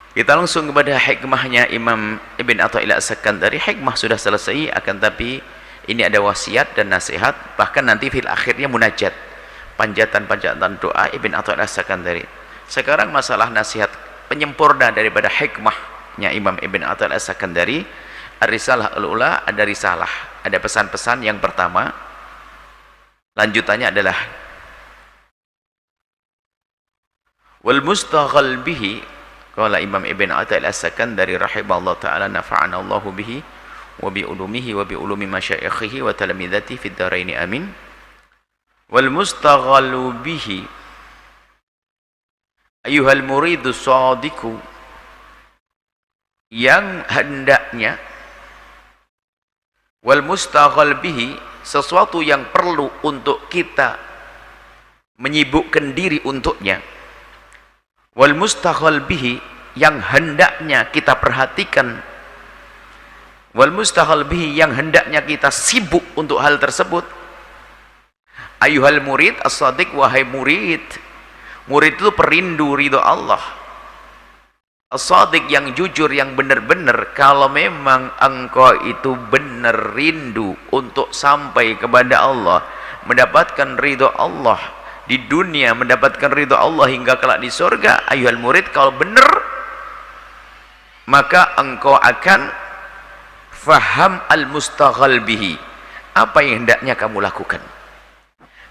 Kita langsung kepada hikmahnya Imam Ibn Athaillah As-Sakandari. Hikmah sudah selesai, akan tapi ini ada wasiat dan nasihat, bahkan nanti fil akhirnya munajat, panjatan-panjatan doa Ibn Athaillah As-Sakandari. Sekarang masalah nasihat penyempurna daripada hikmahnya Imam Ibn Athaillah As-Sakandari. Ar-Risalah al-Ula, ada risalah, ada pesan-pesan. Yang pertama, lanjutannya adalah wal mustaghal bihi. Qala Imam Ibn Athaillah As-Sakandari rahimahullah ta'ala, nafa'ana Allahu bihi wa bi ulumihi wa bi ulumi masyaikhihi wa talamidati fid dharaini amin. Wal mustaghalu bihi ayyuhal muridu shadiku, yang hendaknya, wal mustaghal bihi, sesuatu yang perlu untuk kita menyibukkan diri untuknya, wal mustaghal bihi, yang hendaknya kita perhatikan, wal mustaghal bihi, yang hendaknya kita sibuk untuk hal tersebut. Ayuhal murid as-sadiq, wahai murid. Murid itu perindu ridho Allah. As-sadiq, yang jujur, yang benar-benar. Kalau memang engkau itu benar rindu untuk sampai kepada Allah, mendapatkan ridho Allah di dunia, mendapatkan ridho Allah hingga kelak di surga, ayuhal murid, kalau benar, maka engkau akan faham al-mustaghal bihi, apa yang hendaknya kamu lakukan,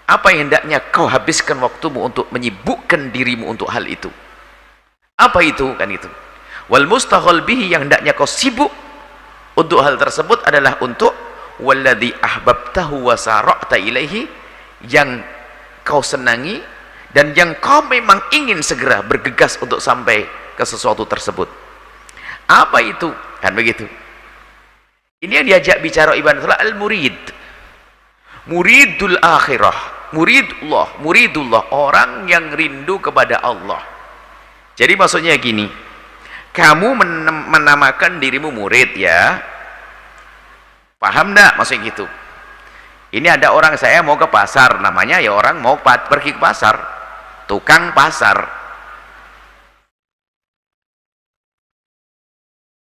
apa yang hendaknya kau habiskan waktumu untuk menyibukkan dirimu untuk hal itu. Apa itu? Kan itu. Wal mustaghal bihi, yang hendaknya kau sibuk untuk hal tersebut adalah untuk walladzi ahbabtahu wa sara'ta ilaihi, yang kau senangi dan yang kau memang ingin segera bergegas untuk sampai ke sesuatu tersebut. Apa itu? Kan begitu. Ini yang diajak bicara Ibn Athaillah, al-murid, muridul akhirah, muridullah, orang yang rindu kepada Allah. Jadi maksudnya gini, kamu menamakan dirimu murid, ya, paham enggak maksudnya gitu? Ini ada orang, saya mau ke pasar, namanya ya orang mau pergi ke pasar, tukang pasar.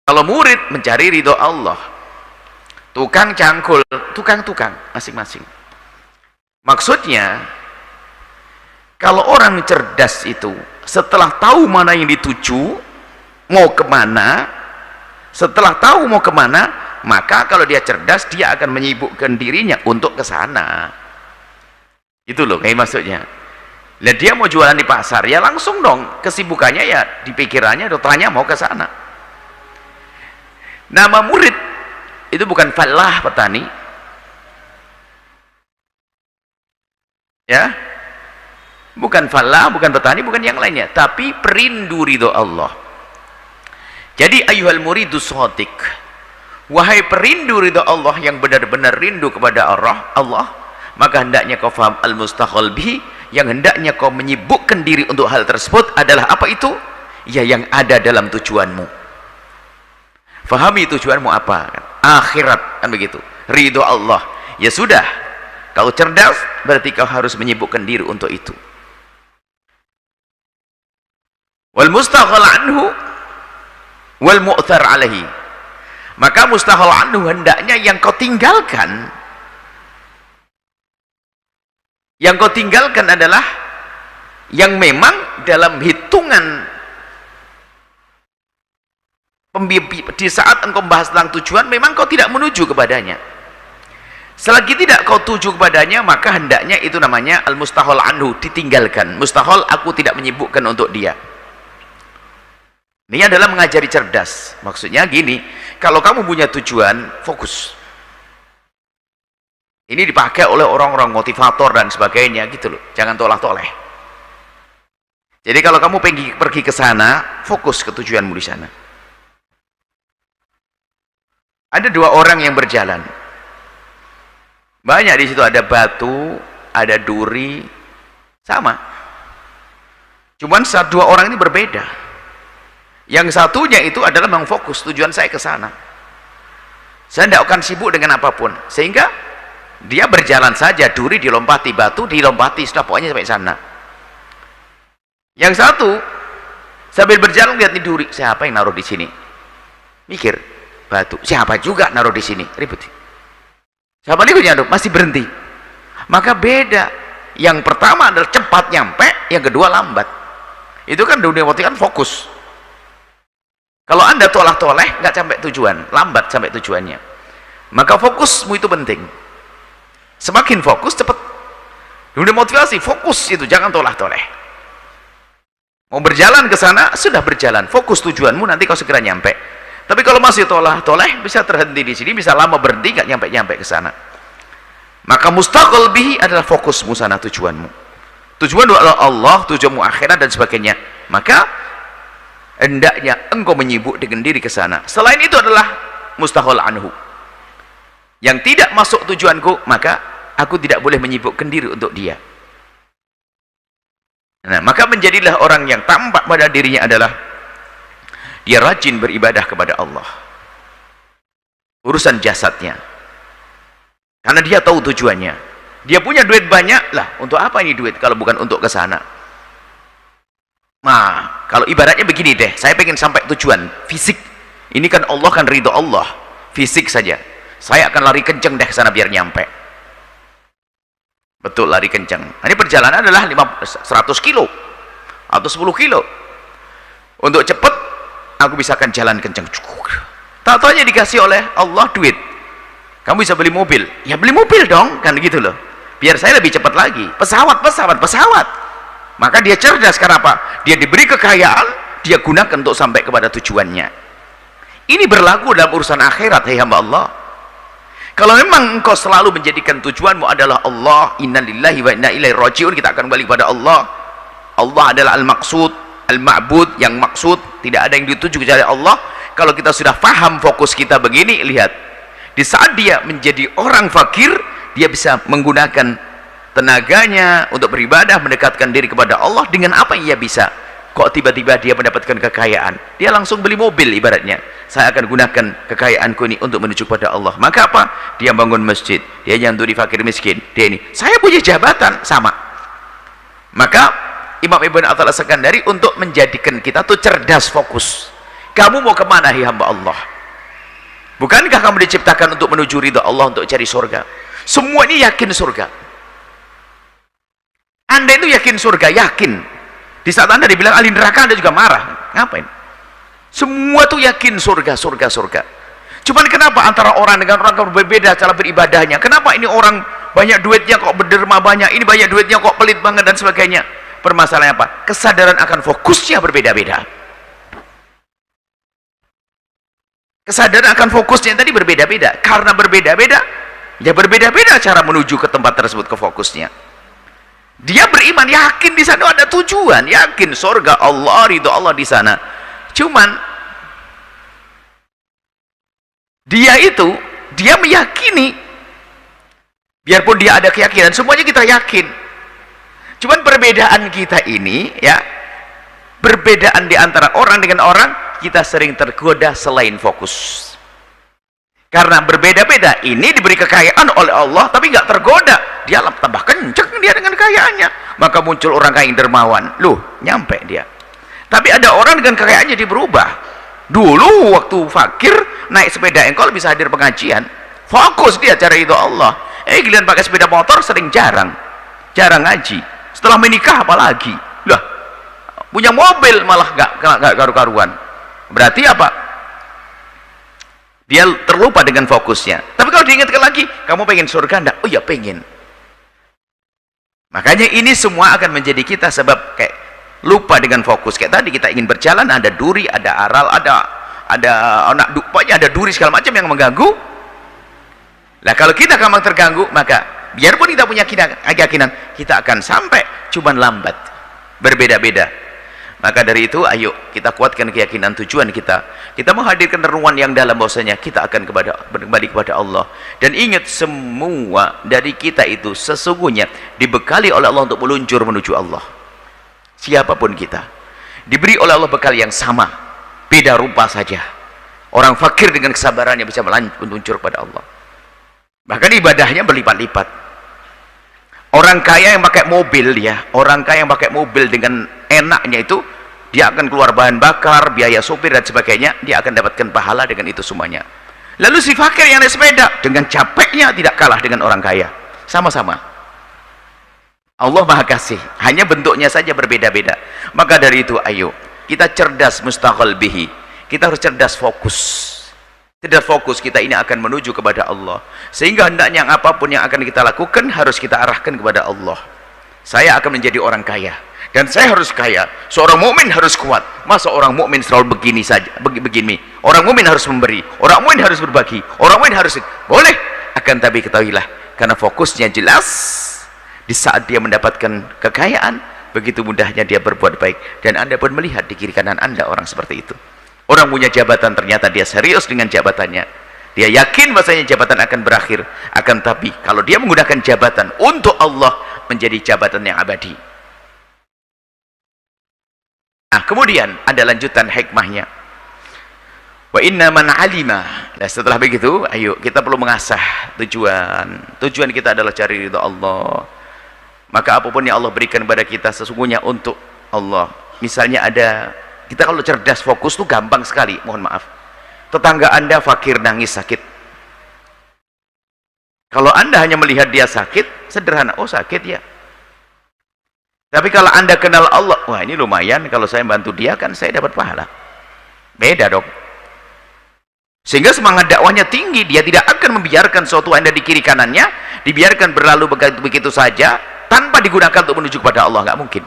Kalau murid mencari ridho Allah, tukang cangkul, tukang-tukang masing-masing. Maksudnya, kalau orang cerdas itu setelah tahu mana yang dituju, mau kemana, setelah tahu mau kemana, maka kalau dia cerdas, dia akan menyibukkan dirinya untuk ke sana. Itu loh kayak maksudnya. Lah dia mau jualan di pasar, ya langsung dong kesibukannya ya di pikirannya, dokternya mau ke sana. Nama murid itu bukan falah petani, ya, bukan falah, bukan petani, bukan yang lainnya, tapi perindu ridho Allah. Jadi ayuhal muridu shadiq, wahai perindu ridho Allah yang benar-benar rindu kepada Allah, maka hendaknya kau faham al-mustaghal bihi, yang hendaknya kau menyibukkan diri untuk hal tersebut adalah apa itu? Ya, yang ada dalam tujuanmu. Fahami tujuanmu apa? Akhirat, kan begitu. Ridho Allah. Ya sudah, kau cerdas, berarti kau harus menyibukkan diri untuk itu. Wal mustaghal anhu wal mu'thar alaihi, maka mustaghal anhu hendaknya yang kau tinggalkan, yang kau tinggalkan adalah yang memang dalam hitungan di saat engkau membahas tentang tujuan, memang kau tidak menuju kepadanya. Selagi tidak kau tuju kepadanya, maka hendaknya itu namanya al-mustaghal anhu, ditinggalkan. Mustaghal, aku tidak menyibukkan untuk dia. Ini adalah mengajari cerdas. Maksudnya gini, kalau kamu punya tujuan, fokus. Ini dipakai oleh orang-orang motivator dan sebagainya gitu loh. Jangan toleh-toleh. Jadi kalau kamu pergi ke sana, fokus ke tujuanmu di sana. Ada dua orang yang berjalan. Banyak di situ, ada batu, ada duri, sama. Cuman dua orang ini berbeda. Yang satunya itu adalah memang fokus, tujuan saya ke sana. Saya tidak akan sibuk dengan apapun. Sehingga dia berjalan saja, duri dilompati, batu dilompati, sudah pokoknya sampai sana. Yang satu Sambil berjalan lihat nih duri, siapa yang naruh di sini? Mikir, batu, siapa juga naruh di sini? Ribut. Siapa nih nyaduk? Masih berhenti. Maka beda. Yang pertama adalah cepat nyampe, yang kedua lambat. Itu kan dunia waktu kan fokus. Kalau anda tolah-toleh nggak sampai tujuan, lambat sampai tujuannya. Maka fokusmu itu penting. Semakin fokus cepat. Dunia motivasi fokus itu, jangan tolah-toleh. Mau berjalan ke sana sudah berjalan, fokus tujuanmu, nanti kau segera nyampe. Tapi kalau masih tolah-toleh bisa terhenti di sini, bisa lama berhenti nggak nyampe ke sana. Maka mustaqil bihi adalah fokusmu sana, tujuanmu. Tujuanmu adalah Allah, tujuanmu akhirat dan sebagainya. Maka hendaknya engkau menyibuk dengan diri ke sana. Selain itu adalah mustahil anhu. Yang tidak masuk tujuanku, maka aku tidak boleh menyibukkan diri untuk dia. Nah, maka menjadilah orang yang tampak pada dirinya adalah dia rajin beribadah kepada Allah. Urusan jasadnya. Karena dia tahu tujuannya. Dia punya duit banyak lah, untuk apa ini duit kalau bukan untuk ke sana? Nah, kalau ibaratnya begini deh, saya pengen sampai tujuan fisik. Ini kan Allah kan ridho Allah, fisik saja. Saya akan lari kenceng deh ke sana biar nyampe. Betul, lari kenceng. Nah, ini perjalanan adalah 100 kilo atau 10 kilo. Untuk cepat, aku bisa akan jalan kenceng. Tak tahunya dikasih oleh Allah duit. Kamu bisa beli mobil, ya beli mobil dong, kan gitu loh. Biar saya lebih cepat lagi. Pesawat. Maka dia cerdas, karena apa? Dia diberi kekayaan, dia gunakan untuk sampai kepada tujuannya. Ini berlaku dalam urusan akhirat, hai hamba Allah. Kalau memang engkau selalu menjadikan tujuanmu adalah Allah, inna lillahi wa inna ilaihi raji'un, kita akan kembali kepada Allah. Allah adalah al-maqsud, al-ma'bud, yang maksud, tidak ada yang dituju kecuali Allah. Kalau kita sudah paham fokus kita begini, lihat. Di saat dia menjadi orang fakir, dia bisa menggunakan tenaganya untuk beribadah, mendekatkan diri kepada Allah dengan apa yang ia bisa. Kok tiba-tiba dia mendapatkan kekayaan? Dia langsung beli mobil ibaratnya. Saya akan gunakan kekayaanku ini untuk menuju kepada Allah. Maka apa? Dia bangun masjid, dia nyantuni fakir miskin, dia ini. Saya punya jabatan, sama. Maka Imam Ibn Athaillah As-Sakandari untuk menjadikan kita tuh cerdas, fokus. Kamu mau kemana, hai hamba Allah? Bukankah kamu diciptakan untuk menuju ridha Allah, untuk cari surga? Semua ini yakin surga. Anda itu yakin surga, yakin. Di saat Anda dibilang ahli neraka, Anda juga marah. Ngapain? Semua tuh yakin surga. Cuman kenapa antara orang dengan orang berbeda cara beribadahnya? Kenapa ini orang banyak duitnya kok berderma banyak, ini banyak duitnya kok pelit banget dan sebagainya? Permasalahannya apa? Kesadaran akan fokusnya berbeda-beda. Kesadaran akan fokusnya tadi berbeda-beda. Karena berbeda-beda, ya berbeda-beda cara menuju ke tempat tersebut, ke fokusnya. Dia beriman, yakin di sana ada tujuan, yakin surga Allah, ridho Allah di sana. Cuman dia meyakini, biarpun dia ada keyakinan, semuanya kita yakin. Cuman perbedaan kita ini, ya, perbedaan di antara orang dengan orang, kita sering tergoda selain fokus. Karena berbeda-beda, ini diberi kekayaan oleh Allah tapi nggak tergoda, dia tambah kenceng dia dengan kekayaannya, maka muncul orang kaya yang dermawan, loh nyampe dia. Tapi ada orang dengan kekayaannya jadi berubah. Dulu waktu fakir naik sepeda engkol bisa hadir pengajian, fokus dia cari itu Allah. Giliran pakai sepeda motor sering jarang ngaji. Setelah menikah apalagi, lah punya mobil malah nggak karu-karuan. Berarti apa? Dia terlupa dengan fokusnya. Tapi kalau diingatkan lagi, kamu pengen surga enggak? Oh ya pengen. Makanya ini semua akan menjadi kita sebab kayak lupa dengan fokus. Kayak tadi kita ingin berjalan, ada duri, ada aral, ada anak pokoknya ada duri segala macam yang mengganggu. Nah kalau kita gampang terganggu, maka biarpun kita punya keyakinan, kita akan sampai, cuman lambat, berbeda-beda. Maka dari itu, ayo kita kuatkan keyakinan tujuan kita. Kita menghadirkan renungan yang dalam, bahwasanya kita akan kembali kepada Allah. Dan ingat, semua dari kita itu sesungguhnya dibekali oleh Allah untuk meluncur menuju Allah. Siapapun kita, diberi oleh Allah bekal yang sama, beda rupa saja. Orang fakir dengan kesabarannya bisa meluncur kepada Allah. Bahkan ibadahnya berlipat-lipat. Orang kaya yang pakai mobil, ya, orang kaya yang pakai mobil dengan enaknya itu dia akan keluar bahan bakar, biaya sopir dan sebagainya, dia akan dapatkan pahala dengan itu semuanya. Lalu si fakir yang naik sepeda dengan capeknya tidak kalah dengan orang kaya, sama-sama. Allah Maha Kasih, hanya bentuknya saja berbeda-beda. Maka dari itu ayo kita cerdas mustaqal bihi, kita harus cerdas fokus. Cerdas fokus kita ini akan menuju kepada Allah, sehingga hendaknya apapun yang akan kita lakukan harus kita arahkan kepada Allah. Saya akan menjadi orang kaya dan saya harus kaya. Seorang mukmin harus kuat. Masa orang mukmin selalu begini saja, begini? Orang mukmin harus memberi, orang mukmin harus berbagi, orang mukmin harus boleh. Akan tapi ketahuilah, karena fokusnya jelas, di saat dia mendapatkan kekayaan, begitu mudahnya dia berbuat baik. Dan Anda pun melihat di kiri kanan Anda orang seperti itu. Orang punya jabatan, ternyata dia serius dengan jabatannya. Dia yakin bahasanya jabatan akan berakhir. Akan tapi kalau dia menggunakan jabatan untuk Allah, menjadi jabatan yang abadi. Nah, kemudian ada lanjutan hikmahnya. Wa inna man alima. Nah, setelah begitu, ayo kita perlu mengasah tujuan. Tujuan kita adalah cari ridha Allah. Maka apapun yang Allah berikan kepada kita sesungguhnya untuk Allah. Misalnya ada, kita kalau cerdas fokus tuh gampang sekali. Mohon maaf, tetangga Anda fakir nangis sakit, kalau Anda hanya melihat dia sakit, sederhana, oh sakit ya. Tapi kalau Anda kenal Allah, wah ini lumayan, kalau saya bantu dia kan saya dapat pahala. Beda dong. Sehingga semangat dakwahnya tinggi, dia tidak akan membiarkan suatu Anda di kiri kanannya dibiarkan berlalu begitu saja tanpa digunakan untuk menuju kepada Allah, nggak mungkin.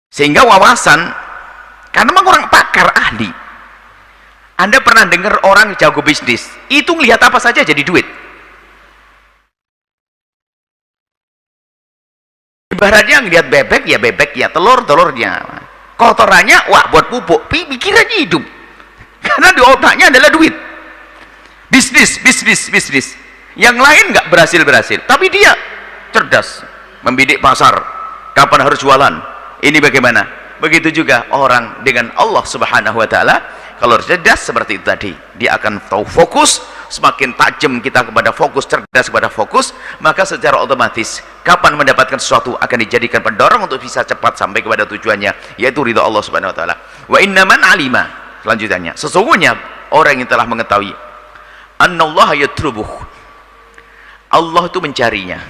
Sehingga wawasan, karena memang orang pakar ahli. Anda pernah dengar orang jago bisnis itu ngelihat apa saja jadi duit? Ibaratnya ngelihat bebek ya bebeknya, telurnya, kotorannya wah buat pupuk, pikirannya hidup, karena di otaknya adalah duit. Bisnis yang lain nggak berhasil, tapi dia cerdas membidik pasar, kapan harus jualan, ini bagaimana. Begitu juga orang dengan Allah Subhanahu wa Ta'ala, kalau cerdas seperti itu tadi, dia akan tahu fokus. Semakin tajam kita kepada fokus, cerdas kepada fokus, maka secara otomatis kapan mendapatkan sesuatu akan dijadikan pendorong untuk bisa cepat sampai kepada tujuannya, yaitu ridha Allah Subhanahu wa Ta'ala. Wa innaman alima, selanjutnya sesungguhnya orang yang telah mengetahui annallaha yatlubuh, Allah itu mencarinya.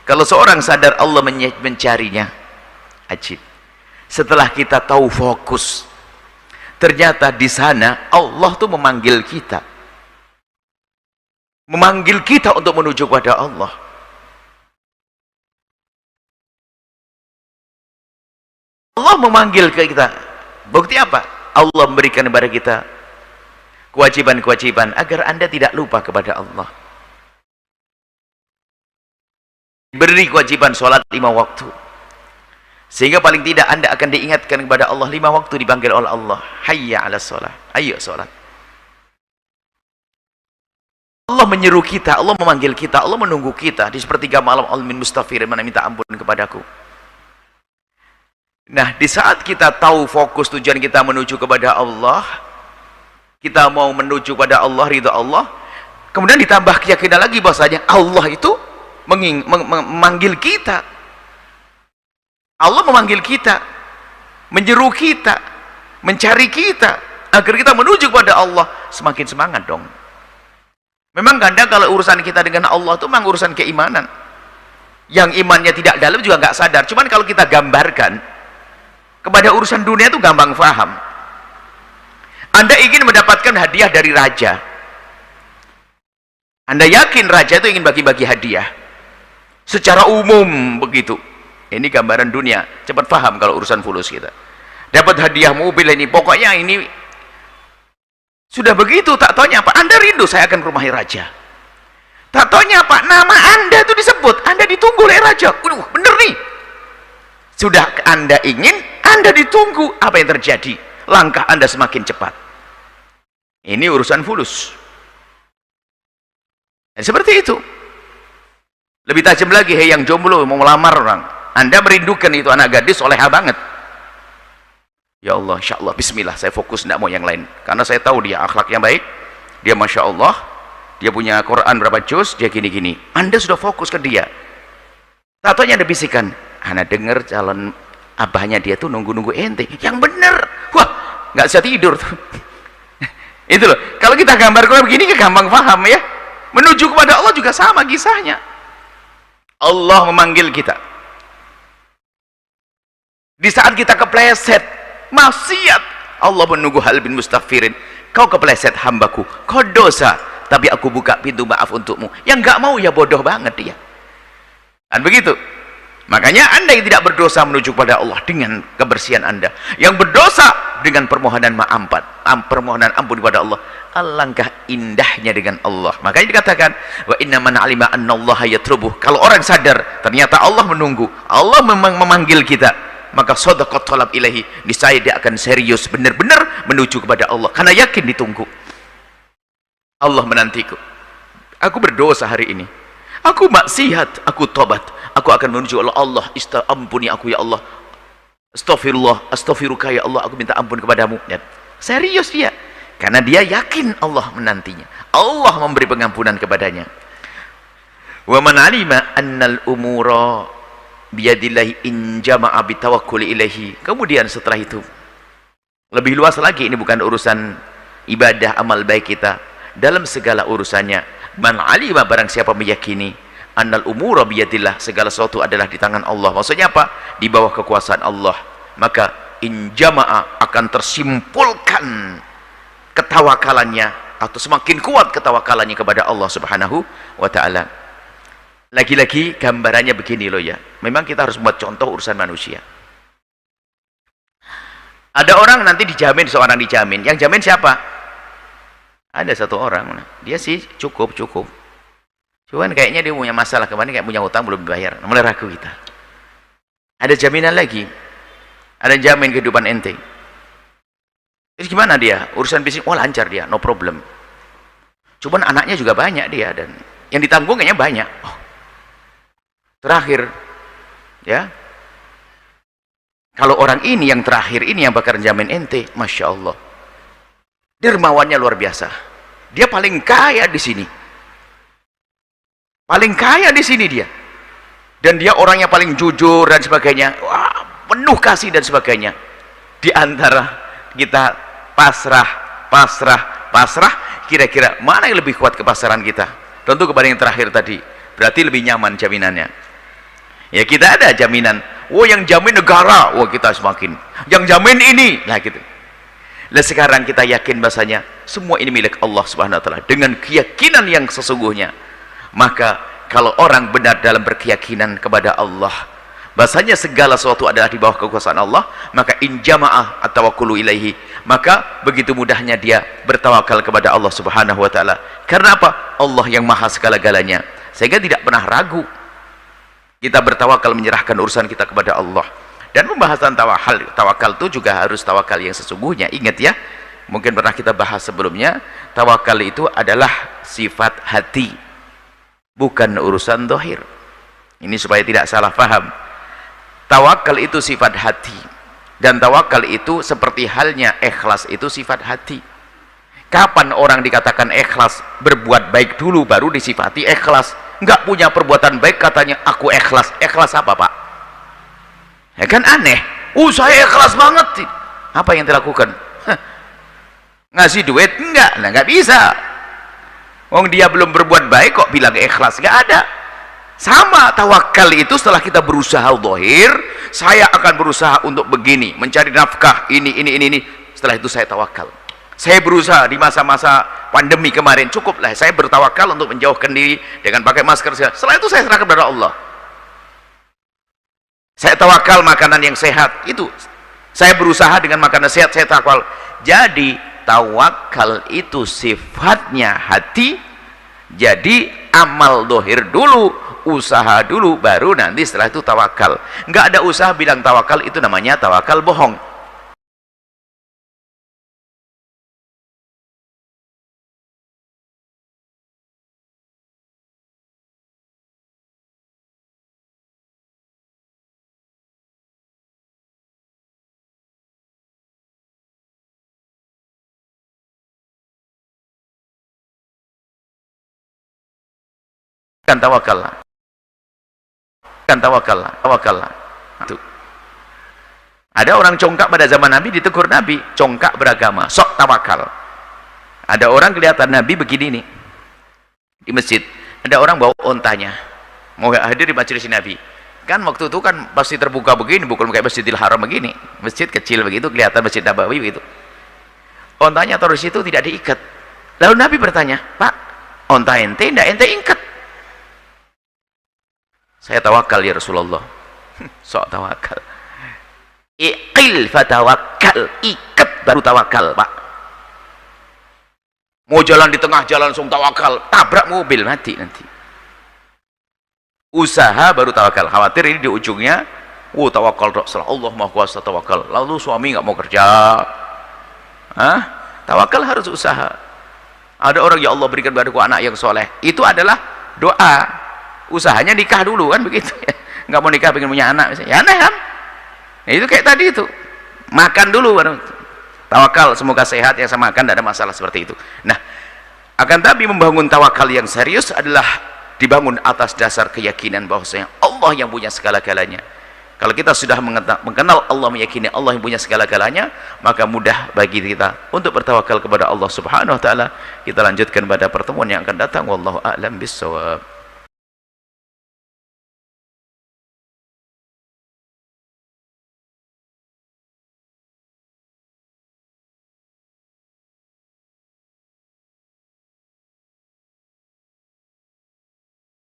Kalau seorang sadar Allah mencarinya, ajib. Setelah kita tahu fokus, ternyata di sana Allah tuh memanggil kita untuk menuju kepada Allah. Allah memanggil ke kita. Bukti apa? Allah memberikan kepada kita kewajiban-kewajiban agar Anda tidak lupa kepada Allah. Beri kewajiban sholat 5 waktu, sehingga paling tidak Anda akan diingatkan kepada Allah 5 waktu, dipanggil oleh Allah, hayya ala sholat, ayo sholat. Allah menyeru kita, Allah memanggil kita, Allah menunggu kita di sepertiga malam, al-min mustaghfirin, mana minta ampun kepadaku. Nah, di saat kita tahu fokus tujuan kita menuju kepada Allah, kita mau menuju kepada Allah, ridha Allah, kemudian ditambah keyakinan lagi bahwasanya Allah itu memanggil kita. Allah memanggil kita, menyeru kita, mencari kita agar kita menuju kepada Allah. Semakin semangat dong. Memang kadang kalau urusan kita dengan Allah itu memang urusan keimanan. Yang imannya tidak dalam juga nggak sadar. Cuman kalau kita gambarkan kepada urusan dunia itu gampang paham. Anda ingin mendapatkan hadiah dari raja. Anda yakin raja itu ingin bagi-bagi hadiah secara umum begitu. Ini gambaran dunia, cepat paham kalau urusan fulus kita. Dapat hadiah mobil ini, pokoknya ini sudah begitu, tak taunya apa? Anda rindu, saya akan ke rumah raja. Tak taunya apa? Nama Anda itu disebut, Anda ditunggu oleh raja. Bener nih. Sudah Anda ingin, Anda ditunggu. Apa yang terjadi? Langkah Anda semakin cepat. Ini urusan fulus. Dan seperti itu. Lebih tajam lagi, hei yang jomblo mau melamar orang, Anda merindukan itu anak gadis soleha banget. Ya Allah, insya Allah, bismillah, saya fokus, tidak mau yang lain. Karena saya tahu dia akhlak yang baik, dia masya Allah, dia punya Quran berapa juz, dia gini-gini. Anda sudah fokus ke dia. Tatonya ada bisikan, Anda dengar calon abahnya dia tuh nunggu-nunggu ente yang bener. Wah, nggak bisa tidur tuh. Itu loh, kalau kita gambar Quran begini gampang paham ya. Menuju kepada Allah juga sama kisahnya. Allah memanggil kita di saat kita kepleset maksiat, Allah menunggu hal bin mustaghfirin. Kau kepleset hambaku, kau dosa, tapi aku buka pintu maaf untukmu. Yang nggak mau ya bodoh banget dia. Dan begitu. Makanya anda yang tidak berdosa menuju kepada Allah dengan kebersihan anda, yang berdosa dengan permohonan permohonan ampun kepada Allah, alangkah indahnya dengan Allah. Makanya dikatakan wa inna man alima annallaha yatrubuh. Kalau orang sadar ternyata Allah menunggu, Allah memang memanggil kita, maka shadaqat talab ilahi, niscaya dia akan serius benar-benar menuju kepada Allah karena yakin ditunggu. Allah menantiku, aku berdosa hari ini, aku maksiat, aku tobat, aku akan menuju Allah. Ampuni aku ya Allah, astagfirullah, astaghfiruka ya Allah, aku minta ampun kepadamu. Ya. Serius dia, karena dia yakin Allah menantinya, Allah memberi pengampunan kepadanya. Wa man alima annal umura biyadillahi in jama'a bitawakkuli ilaihi. Kemudian setelah itu lebih luas lagi, ini bukan urusan ibadah amal baik kita, dalam segala urusannya. Man alima, barang siapa meyakini, annal umura biyadillah, segala sesuatu adalah di tangan Allah. Maksudnya apa? Di bawah kekuasaan Allah. Maka in jama'a, akan tersimpulkan ketawakalannya, atau semakin kuat ketawakalannya kepada Allah subhanahu wa ta'ala. Lagi-lagi gambarannya begini loh ya, memang kita harus buat contoh urusan manusia. Ada orang nanti dijamin, seorang dijamin, yang jamin siapa? Ada satu orang, dia sih cukup, cuman kayaknya dia punya masalah, kemarin kayak punya hutang belum dibayar, mulai ragu kita. Ada jaminan lagi, ada jamin kehidupan ente. Terus gimana dia? Urusan bisnis, oh lancar dia, no problem. Cuman anaknya juga banyak dia, dan yang ditanggung kayaknya banyak. Oh. Terakhir, ya, kalau orang ini yang terakhir ini yang bakal jamin ente, masya Allah, dermawannya luar biasa. Dia paling kaya di sini, paling kaya di sini dia, dan dia orangnya paling jujur dan sebagainya. Wah, penuh kasih dan sebagainya. Di antara kita pasrah, kira-kira mana yang lebih kuat kepasaran kita? Tentu kepada yang terakhir tadi, berarti lebih nyaman jaminannya. Ya, kita ada jaminan, oh yang jamin negara, oh kita semakin, yang jamin ini, nah gitu. Nah sekarang kita yakin bahasanya semua ini milik Allah subhanahu wa ta'ala, dengan keyakinan yang sesungguhnya. Maka kalau orang benar dalam berkeyakinan kepada Allah, bahasanya segala sesuatu adalah di bawah kekuasaan Allah, maka in jama'ah at-tawakkulu ilaihi, maka begitu mudahnya dia bertawakal kepada Allah subhanahu wa ta'ala. Karena apa? Allah yang maha segala-galanya, sehingga tidak pernah ragu kita bertawakal, menyerahkan urusan kita kepada Allah. Dan pembahasan tawakal itu juga harus tawakal yang sesungguhnya. Ingat ya, mungkin pernah kita bahas sebelumnya, tawakal itu adalah sifat hati, bukan urusan zahir. Ini supaya tidak salah paham. Tawakal itu sifat hati, dan tawakal itu seperti halnya ikhlas itu sifat hati. Kapan orang dikatakan ikhlas? Berbuat baik dulu baru disifati ikhlas. Enggak punya perbuatan baik katanya aku ikhlas. Ikhlas apa pak? Ya kan aneh. Saya ikhlas banget. Apa yang dilakukan? Ngasih duit? Enggak. Nah, enggak bisa. Wong dia belum berbuat baik kok bilang ikhlas? Enggak ada. Sama tawakal itu, setelah kita berusaha zahir, saya akan berusaha untuk begini, mencari nafkah ini. Setelah itu saya tawakal. Saya berusaha di masa-masa pandemi kemarin, cukuplah saya bertawakal untuk menjauhkan diri dengan pakai masker. Setelah itu saya serahkan kepada Allah. Saya tawakal makanan yang sehat, itu saya berusaha dengan makanan sehat, saya tawakal. Jadi tawakal itu sifatnya hati. Jadi amal dohir dulu, usaha dulu, baru nanti setelah itu tawakal. Nggak ada usaha bilang tawakal, itu namanya tawakal bohong. Kan tawakal. Itu. Ada orang congkak pada zaman Nabi, ditegur Nabi, congkak beragama, sok tawakal. Ada orang kelihatan Nabi begini nih di masjid, ada orang bawa ontanya mau hadir di majelis Nabi. Kan waktu itu kan pasti terbuka begini, bukan kayak Masjidil Haram begini, masjid kecil begitu, kelihatan Masjid Nabawi begitu. Ontanya taruh di situ, tidak diikat. Lalu Nabi bertanya, Pak, onta ente tidak ente ikat? Saya tawakal ya Rasulullah. Sok tawakal. Iqil fatawakkal, ikat baru tawakal, Pak. Mau jalan di tengah jalan langsung tawakal, tabrak mobil mati nanti. Usaha baru tawakal. Khawatir ini di ujungnya, tawakal Allah Maha Kuasa tawakal. Lalu suami nggak mau kerja. Tawakal harus usaha. Ada orang, ya Allah berikan padaku anak yang soleh. Itu adalah doa. Usahanya nikah dulu kan begitu. Nggak mau nikah pengen punya anak. Ya aneh kan? Nah, itu kayak tadi itu. Makan dulu baru tawakal, semoga sehat, yang sama makan tidak ada masalah seperti itu. Nah, akan tapi membangun tawakal yang serius adalah dibangun atas dasar keyakinan bahwasanya Allah yang punya segala-galanya. Kalau kita sudah mengenal Allah, meyakini Allah yang punya segala-galanya, maka mudah bagi kita untuk bertawakal kepada Allah Subhanahu wa taala. Kita lanjutkan pada pertemuan yang akan datang. Wallahu a'lam bissawab.